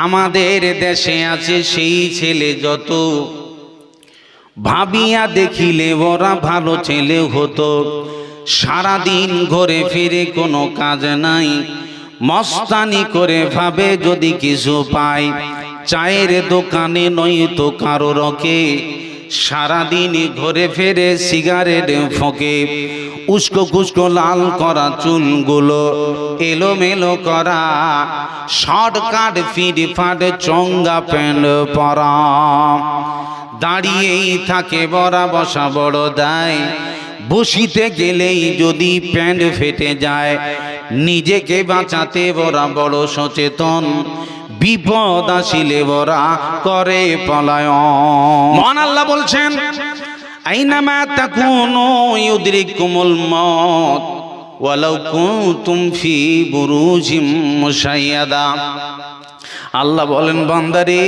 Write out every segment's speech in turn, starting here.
আমাদের দেশে আছে সেই ছেলে যত ভাবিয়া দেখিলে ওরা ভালো ছেলে হতো, সারাদিন ঘরে ফিরে কোনো কাজ নাই, মস্তানি করে ভাবে যদি কিছু পায়, চায়ের দোকানে নয়তো কারো রকে, সারাদিন ঘরে ফেরে সিগারেট ফোঁকে, উস্কো কুস্কো লাল করা চুলগুলো এলোমেলো করা, শর্টকাট ফিট ফাট চঙ্গা প্যান্ট পরা, দাঁড়িয়েই থাকে বড়া বসা বড় দায়, বসিতে গেলেই যদি প্যান্ট ফেটে যায়, নিজেকে বাঁচাতে বড়া বড় সচেতন, বিপদ আসিলে বড়া করে পলায়ন। মহান আল্লাহ বলছেন আইনামা তাকুনু ইউদরিকুমুল মউত ওয়ালাউ কুনতুম ফি বুরুজিম মুশাইয়াদা। আল্লাহ বলেন বান্দারে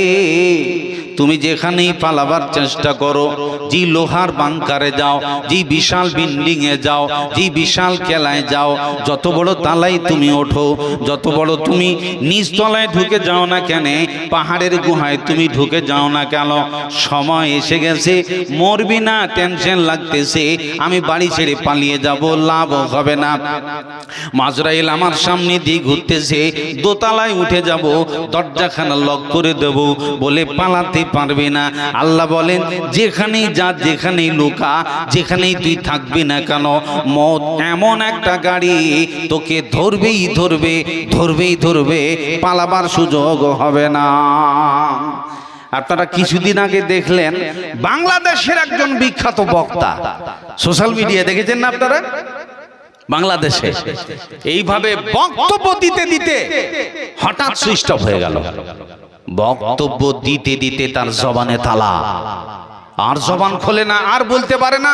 তুমি যেখানেই পালাবার চেষ্টা করো, যে লোহার বাংকারে যাও, যে বিশাল বিল্ডিং এ যাও, যে বিশাল কেলায় যাও, যত বড় তালায় তুমি ওঠো, যত বড় তুমি নিচ তলায় ঢুকে যাও না কেন, পাহাড়ের গুহায় তুমি ঢুকে যাও না কেন, সময় এসে গেছে, মরবি না, টেনশন লাগতেছে, আমি বাড়ি ছেড়ে পালিয়ে যাব, লাভ হবে না। মাজরাইল আমার সামনে দিয়ে ঘুরতেছে, দোতলায় উঠে যাব, দরজাখানা লক করে দেব, বলে পালাতে পারবে না। আল্লাহ বলেন যেখানেই যা, যেখানেই লুকা, যেখানেই তুই থাকবি না কেন, মত এমন একটা গাড়ি তোকে ধরবেই ধরবে, ধরবেই ধরবে, পালাবার সুযোগ হবে না। আপনারা কিছুদিন আগে দেখলেন বাংলাদেশের একজন বিখ্যাত বক্তা, সোশ্যাল মিডিয়া দেখেছেন না আপনারা, বাংলাদেশে এইভাবে বক্তব্য দিতে দিতে হঠাৎ সুইচ অফ হয়ে গেল। বক্তব্য দিতে দিতে তার জবানে তালা, আর জবান খোলে না, আর বলতে পারে না,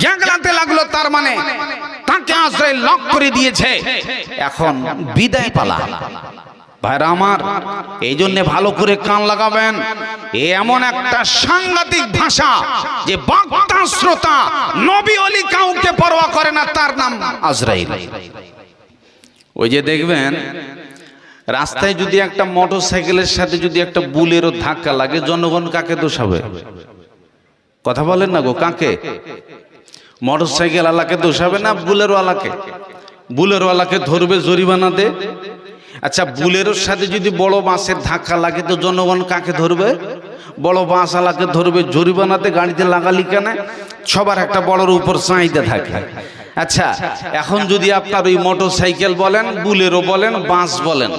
গ্যাংলাতে লাগলো, তার মানে তাকে আজরাইল লক করে দিয়েছে, এখন বিদায় পালা। ভাইরা আমার, এই জন্য ভালো করে কান লাগাবেন, এমন একটা সাংঘাতিক ভাষা যে বক্তা শ্রোতা নবী ওলি কাউকে পরোয়া করে না, তার নাম আজরাইল। ওই যে দেখবেন রাস্তায় যদি একটা মোটরসাইকেলের সাথে যদি একটা বুলেরও ধাক্কা লাগে, জনগণ কাকে দোষাবে? কথা বলেন না গো, কাকে? মোটরসাইকেল ওয়ালাকে দোষাবে না বুলেরো ওয়ালাকে? বুলেরো ওয়ালাকে ধরবে, জরিমানা দে। আচ্ছা, বুলেরোর সাথে যদি বড় বাসের ধাক্কা লাগে তো জনগণ কাকে ধরবে? বড় বাস ওয়ালাকে ধরবে, জরিমানাতে গাড়িতে লাগালি কেন? সবার একটা বড়র উপর চাহিদা থাকে। আচ্ছা, এখন যদি আপনার ওই মোটরসাইকেল বলেন, বুলেরো বলেন, বাস বলেন,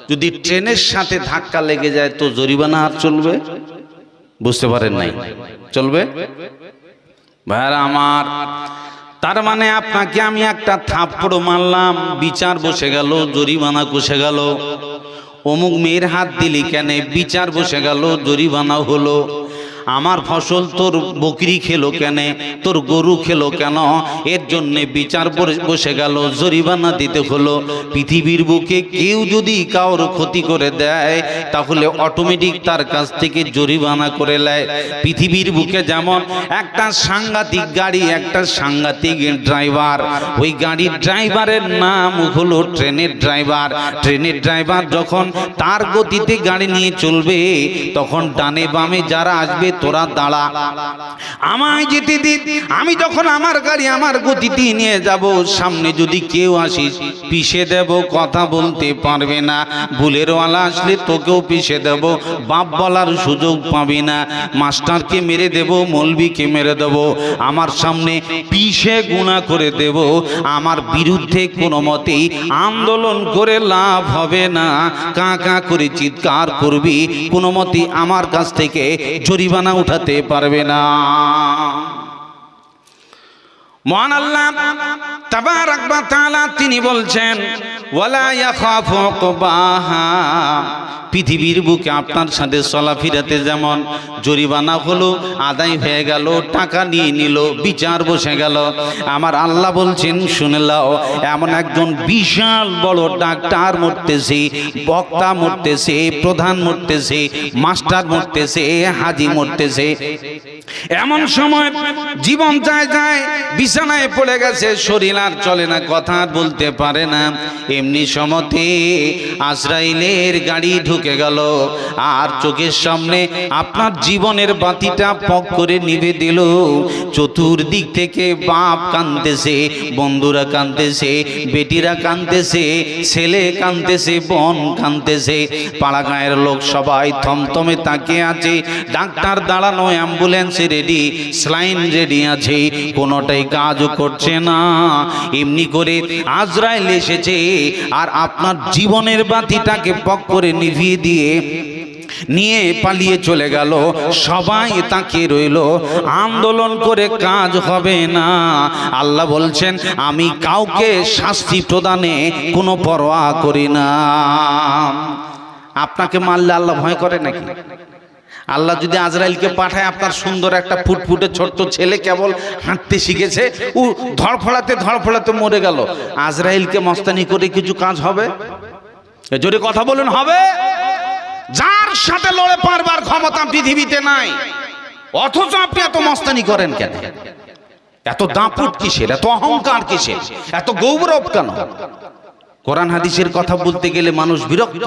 যদি ট্রেনের সাথে ধাক্কা লেগে যায় তো জরিমানা আর চলবে? বুঝতে পারেন নাই? চলবে? ভাইরা আমার, তার মানে আপনাকে আমি একটা থাপ্পড় মারলাম, বিচার বসে গেল, জরিমানা কষে গেল। অমুক মেয়ের হাত দিলি কেন, বিচার বসে গেল, জরিমানা হলো। আমার ফসল তোর বকরি খেলো কেন, তোর গরু খেলো কেন, এর জন্যে বিচার বসে গেল, জরিমানা দিতে হলো। পৃথিবীর বুকে কেউ যদি কারোর ক্ষতি করে দেয় তাহলে অটোমেটিক তার কাছ থেকে জরিমানা করে নেয়। পৃথিবীর বুকে যেমন একটা সাংঘাতিক গাড়ি, একটা সাংঘাতিক ড্রাইভার, ওই গাড়ির ড্রাইভারের নাম হলো ট্রেনের ড্রাইভার। ট্রেনের ড্রাইভার যখন তার গতিতে গাড়ি নিয়ে চলবে, তখন ডানে বামে যারা আসবে তোরা দাঁড়া, আমায় যেতে দিন, আমি যখন আমার গাড়ি আমার গতিতে নিয়ে যাব, সামনে যদি কেউ আসিস পিষে দেব, কথা বলতে পারবে না। বুলেরওয়ালা আসলে তোকেও পিষে দেব, বাপ বলার সুযোগ পাবি না, মাস্টারকে মেরে দেব, মৌলবীকে মেরে দেব, আমার সামনে পিষে গুনাহ করে দেব, আমার বিরুদ্ধে কোনো মতেই আন্দোলন করে লাভ হবে না, কা কা করে চিৎকার করবি, কোনো মতেই আমার কাছ থেকে জরিমানা উঠাতে পারবে না। মহান আল্লাহ তাবারাক ওয়া তাআলা তিনি বলছেন ওয়ালা ইয়াখাফু উকবাহা। পৃথিবীর বুকে আপনার সাথে চলাফেরাতে যেমন জরিমানা হলো, আদায় হয়ে গেল, টাকা নিয়ে নিল, বিচার বসে গেল, আমার আল্লাহ বলছেন শুনে নাও, এমন একজন বিশাল বড় ডাক্তার মরতেছে, বক্তা মরতেছে, প্রধান মরতেছে, মাস্টার মরতেছে, হাজি মরতেছে। এমন সময় জীবন যায় যায়, বিছানায় পড়ে গেছে, শরীর আর চলে না, কথা বলতে পারে না, এমনি সমতে আজরাইলের গাড়ি ঢুকে ঝুঁকে গেল আর চোখের সামনে আপনার জীবনের বাতিটা পক করে নিভে দিল। চতুর্দিক থেকে বাপ কাঁদতেছে, বন্ধুরা কাঁদতেছে, বেটিরা কাঁদতেছে, ছেলে কাঁদতেছে, বোন কাঁদতেছে, পাড়া গাঁয়ের লোক সবাই থমথমে তাকিয়ে আছে। ডাক্তার দাঁড়ানো, অ্যাম্বুলেন্স রেডি, স্লাইন রেডি আছে, কোনোটাই কাজও করছে না। এমনি করে আজরাইল এসেছে আর আপনার জীবনের বাতিটাকে পক করে নিভিয়ে দিয়ে নিয়ে পালিয়ে চলে গেল। সবাই তাকিয়ে রইল, আন্দোলন করে কাজ হবে না। আল্লাহ বলছেন, আমি কাউকে শাস্তি প্রদানে কোনো পরোয়া করি না। আপনাকে মারলে আল্লাহ ভয় করে নাকি? আল্লাহ যদি আজরাইলকে পাঠায়, আপনার সুন্দর একটা ফুটফুটে ছোট্ট ছেলে কেবল হাঁটতে শিখেছে, ও ধড়ফড়াতে ধড়ফড়াতে মরে গেল, আজরাইলকে মস্তানি করে কিছু কাজ হবে? জোরে কথা বলুন, হবে? যার সাথে লড়ে পারবার ক্ষমতা পৃথিবীতে নাই, অথচ আপনি এত মস্তানি করেন কেন? এত দাঁপুট কিসের? এত অহংকার কিসের? এত গৌরব কেন? কোরআন হাদিসের কথা বলতে গেলে মানুষ বিরক্ত।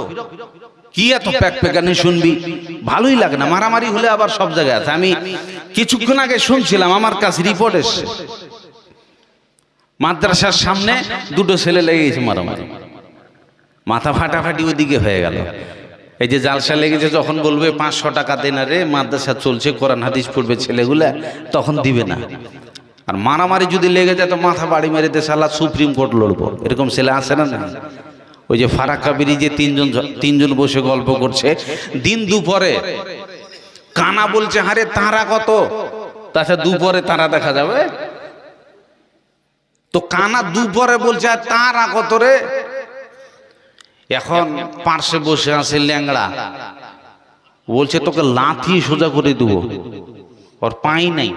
কি এত প্যাকপ্যাকানি শুনবি? ভালোই লাগে না। মারামারি হলে আবার সব জায়গায় আছে। আমি কিছুক্ষণ আগে শুনছিলাম, আমার কাছে রিপোর্ট এসছে, মাদ্রাসার সামনে দুটো ছেলে লেগে গেছে মারামারি, মাথা ফাটাফাটি ওইদিকে হয়ে গেল। এই যে জালসা লেগেছে, যখন বলবে 500 টাকা দেন রে, মাদ্রাসা চলছে, কোরআন হাদিস পড়বে ছেলেগুলা, তখন দিবে না। আর মারামারি যদি লেগে যায় তো মাথা বাড়ি মেরে দে, শালা সুপ্রিম কোর্ট লড়বো, এরকম ছেলে আছে না? না। ওই যে ফারাক্কা ব্রিজে তিনজন বসে গল্প করছে, দিন দুপুরে কানা বলছে, হারে তারা কত? তাছাড়া দুপুরে তারা দেখা যাবে তো? কানা দুপুরে বলছে আর তারা কত রে? এখন পার্শ্বে বসে আছে ল্যাংড়া, বলছে তোকে লাথি সোজা করে দেবো, ওর পাই নাই।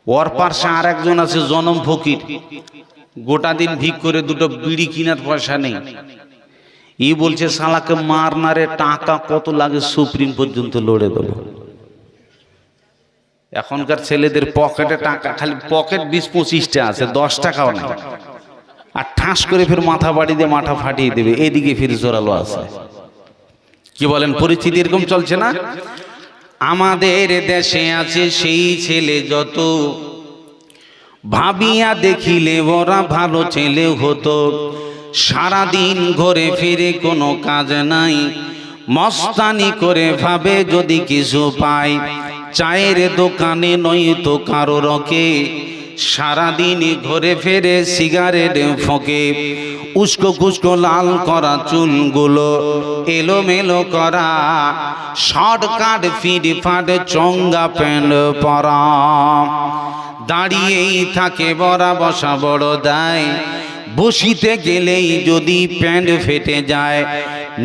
ওর পার্শ্বে আর একজন আছে জনম ফকির, গোটা দিন ভিক করে দুটো বিড়ি কিনার পয়সা নেই। ই বলছে শালাকে মার না রে, টাকা কত লাগে সুপ্রিম পর্যন্ত লড়ে দেবো। এখনকার ছেলেদের পকেটে টাকা, খালি পকেট 20-25টা আছে, 10 টাকাও নেই। আর ঠাস করে ফের মাথা বাড়ি দিয়ে মাথা ফাটিয়ে দেবে, এদিকে ফির জোরালো আছে। কি বলেন? পরিস্থিতি এরকম চলছে না? আমাদের দেশে আছে সেই ছেলে যত, ভাবিয়া দেখিলে ওরা ভালো ছেলে হতো। সারাদিন ঘরে ফিরে কোনো কাজ নাই, মস্তানি করে ভাবে যদি কিছু পায়, চায়ের দোকানে নয়তো কারো রকে, সারাদিন ঘরে ফেরে সিগারেট ফোঁকে, উস্কো খুস্কো লাল করা চুলগুলো এলোমেলো করা, শর্টকাট ফিট ফাট চঙ্গা প্যান্ট পরা, দাঁড়িয়েই থাকে বড়া বসা বড় দায়, বসিতে গেলেই যদি প্যান্ট ফেটে যায়,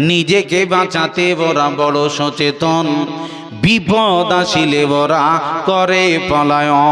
নিজেকে বাঁচাতে বড়া বড় সচেতন, বিপদ আসিলে বড়া করে পলায়ন।